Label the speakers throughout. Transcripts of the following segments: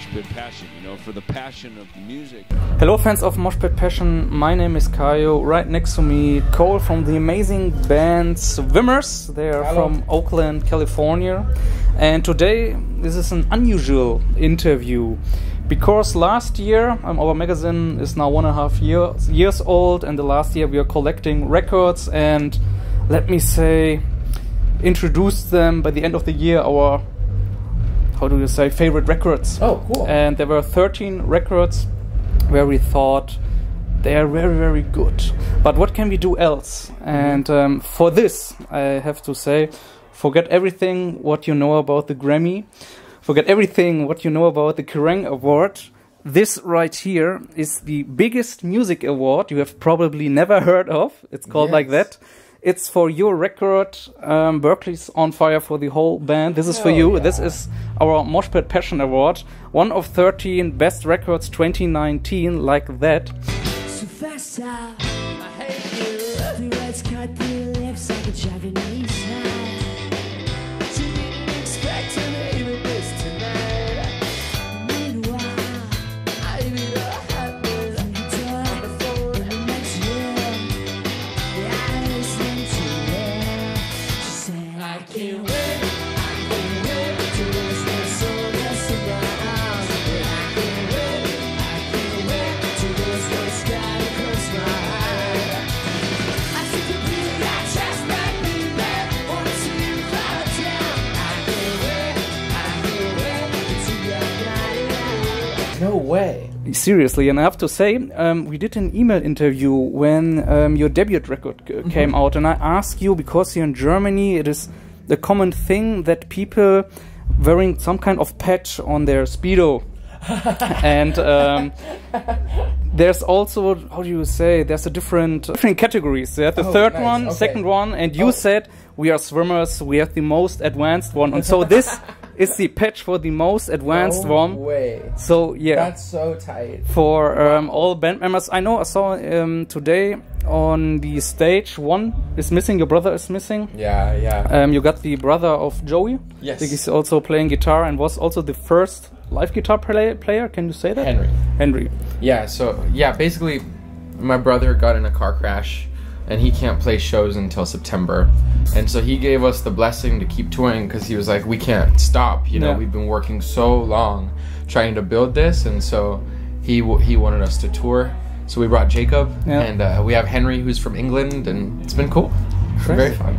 Speaker 1: Moshpit Passion, you know, for the passion of the music.
Speaker 2: Hello fans of Moshpit Passion, my name is Kayo. Right next to me, Cole from the amazing band SWMRS. They are from Oakland, California. And today, this is an unusual interview. Because last year, our magazine is now 1.5 years old, and the last year we are collecting records and, let me say, introduced them by the end of the year, our, how do you say, favorite records.
Speaker 3: Oh, cool.
Speaker 2: And there were 13 records where we thought they are very, very good. But what can we do else? And for this, I have to say, forget everything what you know about the Grammy. Forget everything what you know about the Kerrang Award. This right here is the biggest music award you have probably never heard of. It's called like that. It's for your record. Berkeley's on fire for the whole band. This is for you. Yeah. This is our Moshpit Passion Award. One of 13 best records 2019, like that.
Speaker 4: So fast out, I hate you. The words cut through your lips like a Japanese knife. So you didn't expect to leave with this tonight. Meanwhile, I beat a heart with on the phone and next year. Yeah, I listened to her. She said, I can't wait to listen to sogar, sogar. I can't wait to listen to sky across my eye. I see the beauty that just like me there. Wanna see you fly down. I can't wait to get night.
Speaker 3: No way.
Speaker 2: Seriously, and I have to say, we did an email interview when your debut record came out, and I asked you, because here in Germany it is the common thing that people wearing some kind of patch on their Speedo. And there's also, how do you say, there's a different categories. There's the third one, second one, and you said, we are SWMRS, we have the most advanced one. And so this is the patch for the most advanced one.
Speaker 3: No way.
Speaker 2: So yeah,
Speaker 3: that's so tight.
Speaker 2: For all band members. I know I saw today on the stage, one is missing, your brother is missing.
Speaker 3: Yeah, yeah.
Speaker 2: You got the brother of Joey.
Speaker 3: Yes.
Speaker 2: I think he's also playing guitar and was also the first live guitar player. Can you say that? Henry.
Speaker 3: Yeah, so, yeah, basically, my brother got in a car crash, and he can't play shows until September. And so he gave us the blessing to keep touring, because he was like, we can't stop, you know, we've been working so long trying to build this, and so he wanted us to tour. So we brought Jacob, and we have Henry, who's from England, and it's been cool. It's been very fun.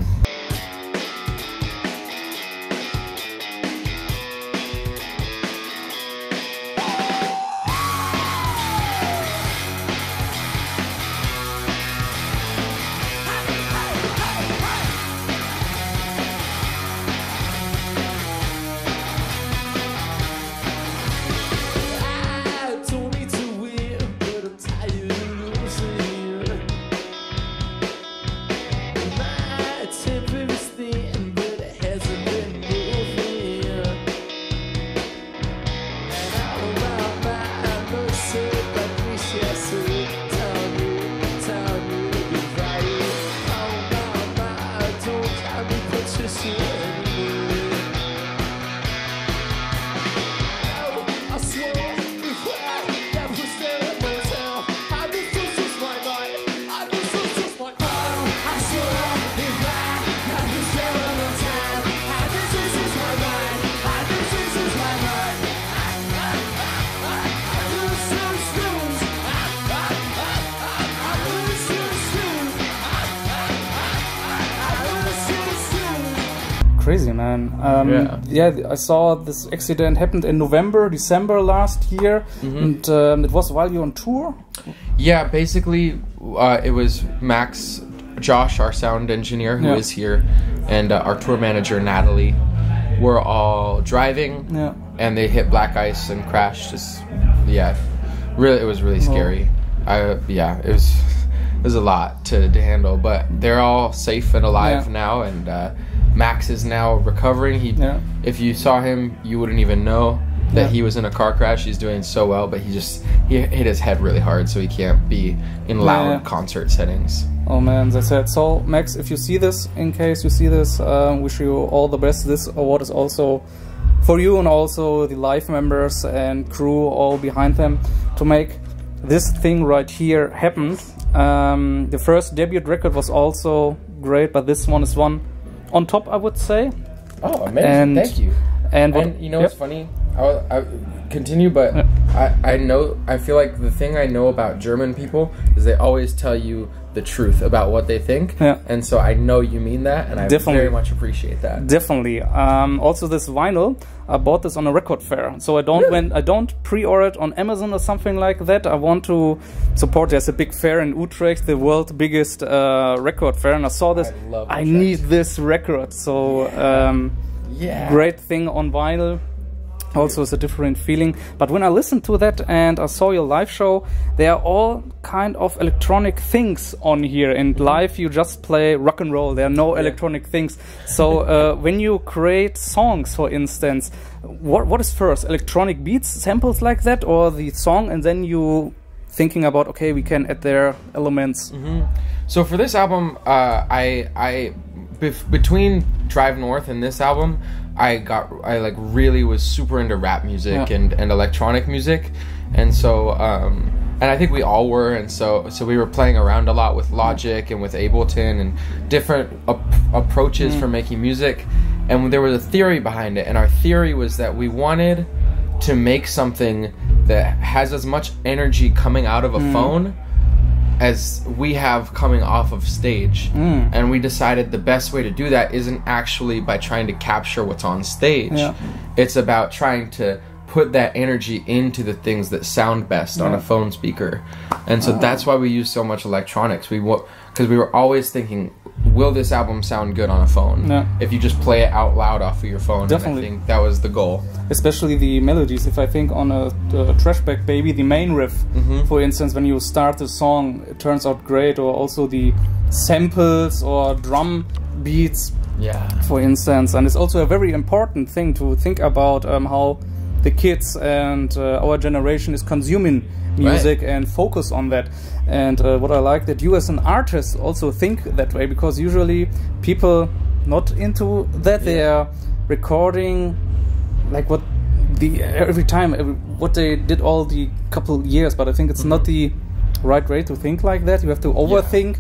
Speaker 2: Crazy, man. Yeah, I saw this accident happened in December last year, and it was while you're on tour?
Speaker 3: Yeah, basically it was Max, Josh, our sound engineer, who is here, and our tour manager, Natalie, were all driving, and they hit black ice and crashed. Really, it was really scary. It was a lot to handle, but they're all safe and alive now, and Max is now recovering. If you saw him, you wouldn't even know that he was in a car crash. He's doing so well, but he hit his head really hard, so he can't be in loud concert settings.
Speaker 2: Oh man, that's it. So Max, if you see this, in case you see this, wish you all the best. This award is also for you and also the live members and crew all behind them to make this thing right here happen. The first debut record was also great, but this one is one on top, I would say.
Speaker 3: Oh, amazing! Thank you.
Speaker 2: And
Speaker 3: you know what's funny? I continue, but I feel like the thing I know about German people is they always tell you the truth about what they think, and so I know you mean that, and I very much appreciate that.
Speaker 2: Definitely. Also, this vinyl, I bought this on a record fair, so I don't pre-order it on Amazon or something like that. I want to support. There's a big fair in Utrecht, the world's biggest record fair, and I saw this. I need this record, so great thing on vinyl. Also, it's a different feeling. But when I listened to that and I saw your live show, there are all kind of electronic things on here. And live, you just play rock and roll. There are no electronic things. So when you create songs, for instance, what is first? Electronic beats, samples like that, or the song, and then you thinking about, okay, we can add their elements.
Speaker 3: So for this album, between Drive North and this album, I like really was super into rap music and electronic music, and so and I think we all were, and so we were playing around a lot with Logic and with Ableton and different approaches for making music, and there was a theory behind it, and our theory was that we wanted to make something that has as much energy coming out of a phone as we have coming off of stage. And we decided the best way to do that isn't actually by trying to capture what's on stage. It's about trying to put that energy into the things that sound best on a phone speaker. And so that's why we use so much electronics. Because we were always thinking, will this album sound good on a phone? If you just play it out loud off of your phone.
Speaker 2: Definitely.
Speaker 3: And I think that was the goal.
Speaker 2: Especially the melodies. If I think on a Trashback Baby, the main riff, for instance, when you start the song, it turns out great. Or also the samples or drum beats, for instance. And it's also a very important thing to think about how the kids and our generation is consuming music and focus on that. And what I like that you as an artist also think that way, because usually people not into that, they are recording like what they did all the couple years, but I think it's not the right way to think like that. You have to overthink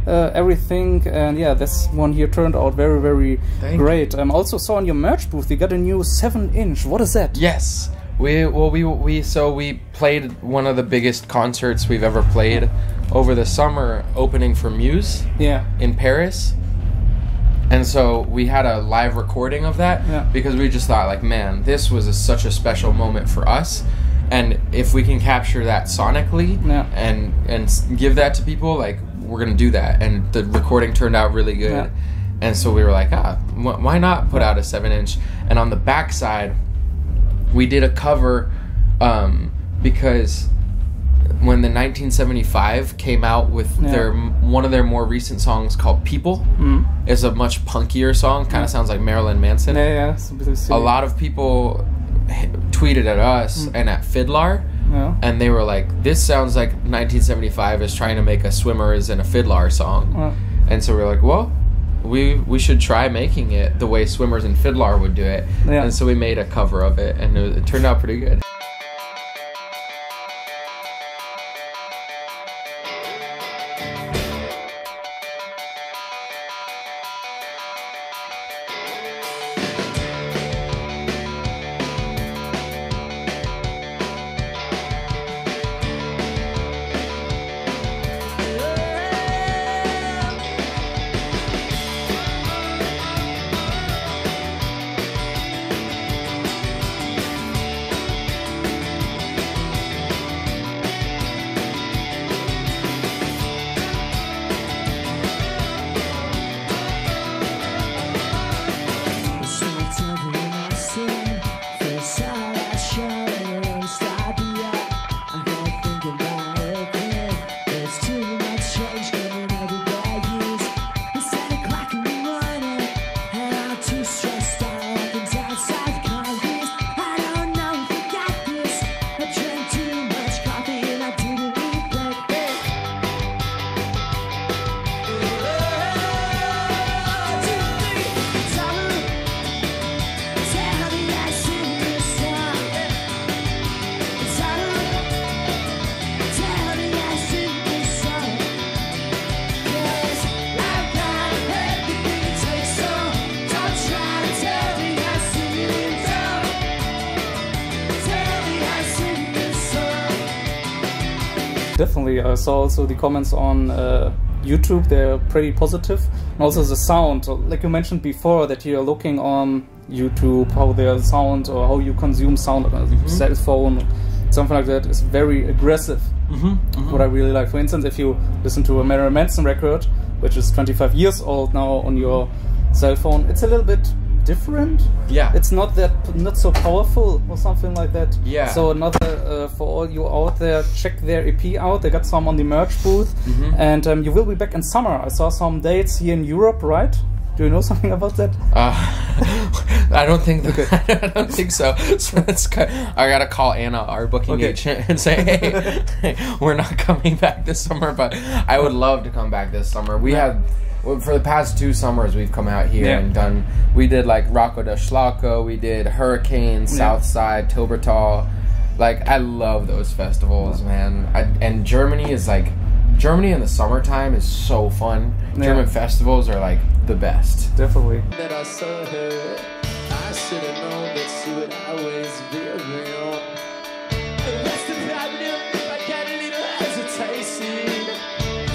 Speaker 2: everything, and this one here turned out very, very great. I also saw on your merch booth you got a new 7-inch. What is that?
Speaker 3: Yes, we played one of the biggest concerts we've ever played over the summer, opening for Muse in Paris. And so we had a live recording of that because we just thought, like, man, this was such a special moment for us. And if we can capture that sonically and give that to people, like, we're going to do that. And the recording turned out really good. And so we were like, why not put out a 7-inch? And on the back side, we did a cover because when the 1975 came out with one of their more recent songs called People, is a much punkier song, kind of sounds like Marilyn Manson. A lot of people tweeted at us and at Fiddler, and they were like, this sounds like 1975 is trying to make a Swimmers and a Fiddler song. And so we were like, well, we should try making it the way Swimmers and Fiddler would do it. And so we made a cover of it, and it turned out pretty good.
Speaker 2: definitely. I saw also the comments on YouTube. They're pretty positive. And also the sound, like you mentioned before, that you're looking on YouTube how their sound or how you consume sound on a cell phone, something like that, is very aggressive. What I really like, for instance, if you listen to a Marilyn Manson record, which is 25 years old now, on your cell phone, it's a little bit different.
Speaker 3: Yeah,
Speaker 2: it's not so powerful or something like that.
Speaker 3: Yeah.
Speaker 2: So another for all you out there, check their EP out. They got some on the merch booth, and you will be back in summer. I saw some dates here in Europe, right? Do you know something about that?
Speaker 3: I don't think I don't think so. So I gotta call Anna, our booking agent, and say, hey, we're not coming back this summer, but I would love to come back this summer. We had, for the past 2 summers, we've come out here and done. We did like Rocco de Schlacco, we did Hurricane, Southside, Tilbertal. Like, I love those festivals, man. And Germany is like, Germany in the summertime is so fun. German festivals are like the best.
Speaker 2: Definitely.
Speaker 4: That I saw her, I should have known that she would always be around. The rest of the problem, I got a little hesitation.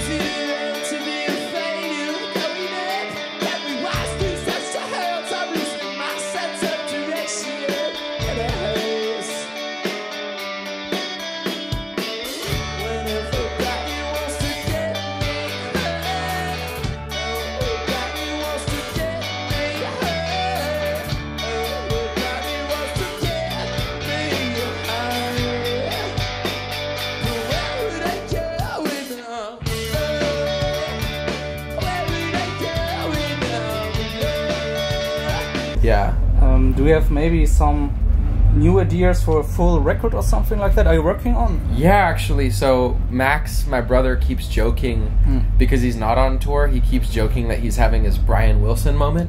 Speaker 4: She didn't to be a failure, going in. Let me watch these such to hurts. I'm losing my sense of direction, and it hurts. When everybody wants to get me hurt, everybody wants to get me hurt, everybody wants to get me hurt. But where would I go without love? Where would I go without love?
Speaker 3: Yeah.
Speaker 2: Do we have maybe some new ideas for a full record or something like that? Are you working on?
Speaker 3: Yeah, actually. So Max, my brother, keeps joking because he's not on tour. He keeps joking that he's having his Brian Wilson moment.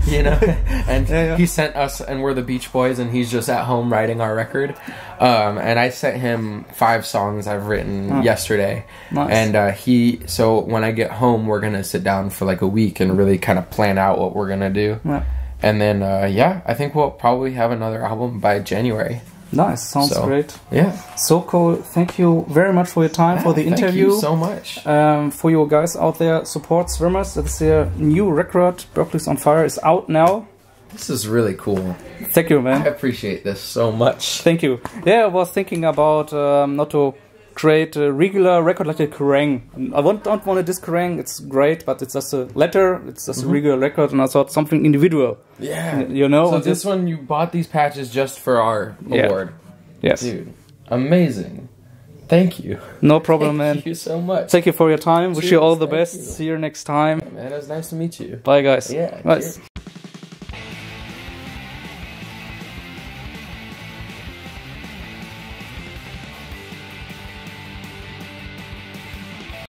Speaker 3: You know, and he sent us, and we're the Beach Boys, and he's just at home writing our record. And I sent him 5 songs I've written yesterday.
Speaker 2: Nice.
Speaker 3: And so when I get home, we're gonna sit down for like a week and really kind of plan out what we're gonna do. And then, I think we'll probably have another album by January.
Speaker 2: Nice, sounds great.
Speaker 3: Yeah.
Speaker 2: So Cole, thank you very much for your time, for the interview.
Speaker 3: Thank you so much.
Speaker 2: For you guys out there, support SWMRS. It's their new record, Berkeley's on Fire, is out now.
Speaker 3: This is really cool.
Speaker 2: Thank you, man.
Speaker 3: I appreciate this so much.
Speaker 2: Thank you. Yeah, I was thinking about not to create a regular record like a Kerrang. I don't want to diss Kerrang, it's great, but it's just a letter, it's just a regular record, and I thought something individual.
Speaker 3: Yeah.
Speaker 2: You know?
Speaker 3: So this one, you bought these patches just for our award.
Speaker 2: Yes.
Speaker 3: Dude, amazing. Thank you.
Speaker 2: No problem, man.
Speaker 3: Thank you so much.
Speaker 2: Thank you for your time. Wish you all the
Speaker 3: Thank
Speaker 2: best.
Speaker 3: you.
Speaker 2: See you next time.
Speaker 3: Man, it was nice to meet you.
Speaker 2: Bye, guys.
Speaker 3: Yeah.
Speaker 2: Nice.
Speaker 3: Cheers.